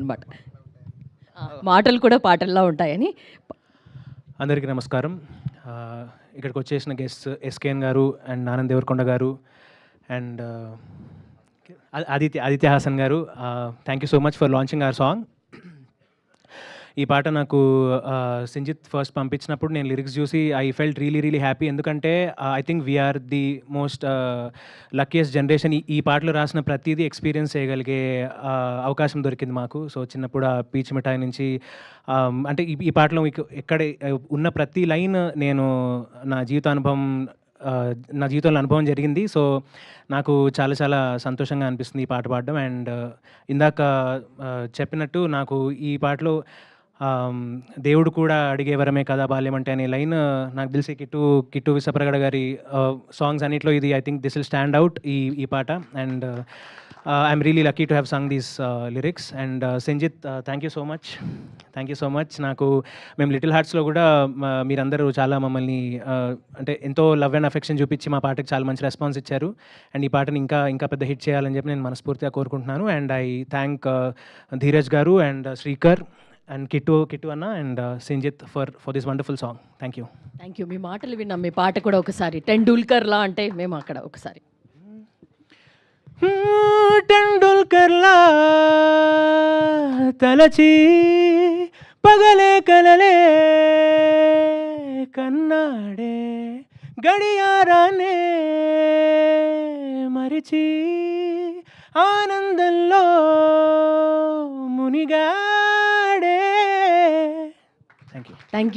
అనమాట. మాటలు కూడా పాటల్లా ఉంటాయని. అందరికీ నమస్కారం. ఇక్కడికి వచ్చేసిన గెస్ట్ ఎస్కేఎన్ గారు అండ్ ఆనంద్ దేవరకొండ గారు అండ్ ఆదిత్య హాసన్ గారు, thank you so much for launching our song. ఈ పాట నాకు సంజిత్ ఫస్ట్ పంపించినప్పుడు నేను లిరిక్స్ చూసి ఐ ఫెల్ట్ రియలీ హ్యాపీ. ఎందుకంటే I think we're the most luckiest generation. ఈ పాటలు రాసిన ప్రతిదీ ఎక్స్పీరియన్స్ చేయగలిగే అవకాశం దొరికింది మాకు. సో చిన్నప్పుడు ఆ పీచ్ మిఠాయి నుంచి అంటే ఈ పాటలో మీకు ఎక్కడ ఉన్న ప్రతి లైన్ నేను నా జీవితంలో అనుభవం జరిగింది. సో నాకు చాలా సంతోషంగా అనిపిస్తుంది ఈ పాట పాడడం. అండ్ ఇందాక చెప్పినట్టు నాకు ఈ పాటలో దేవుడు కూడా అడిగే వరమే కదా బాల్యం అంటే అనే లైన్ నాకు తెలిసి కిట్టు విశ్వప్రగడ గారి సాంగ్స్ అన్నిట్లో ఇది I think this will stand out ఈ పాట. And I'm really lucky to have song these lyrics. And Sanjit, thank you so much. నాకు మేము లిటిల్ హార్ట్స్లో కూడా మీరందరూ చాలా మమ్మల్ని అంటే ఎంతో లవ్ అండ్ అఫెక్షన్ చూపించి మా పాటకి చాలా మంచి రెస్పాన్స్ ఇచ్చారు. అండ్ ఈ పాటని ఇంకా పెద్ద హిట్ చేయాలని చెప్పి నేను మనస్ఫూర్తిగా కోరుకుంటున్నాను. అండ్ ఐ థ్యాంక్ ధీరజ్ గారు అండ్ శ్రీకర్ అండ్ కిట్టు అన్న and Sanjith for this wonderful song. Thank you. మీ మాటలు విన్నాం, మీ పాట కూడా ఒకసారి టెండూల్కర్లా అంటే మేము అక్కడ ఒకసారి టెండూల్కర్లా తలచి పగలే కలలే కన్నాడే గడియారానే మరిచి ఆనందంలో మునిగాడే. థ్యాంక్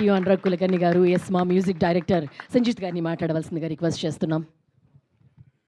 యూ అనురాగ్ కులకర్ణి గారు. ఎస్, మా మ్యూజిక్ డైరెక్టర్ సంజిత్ గారిని మాట్లాడవలసిందిగా రిక్వెస్ట్ చేస్తున్నాం.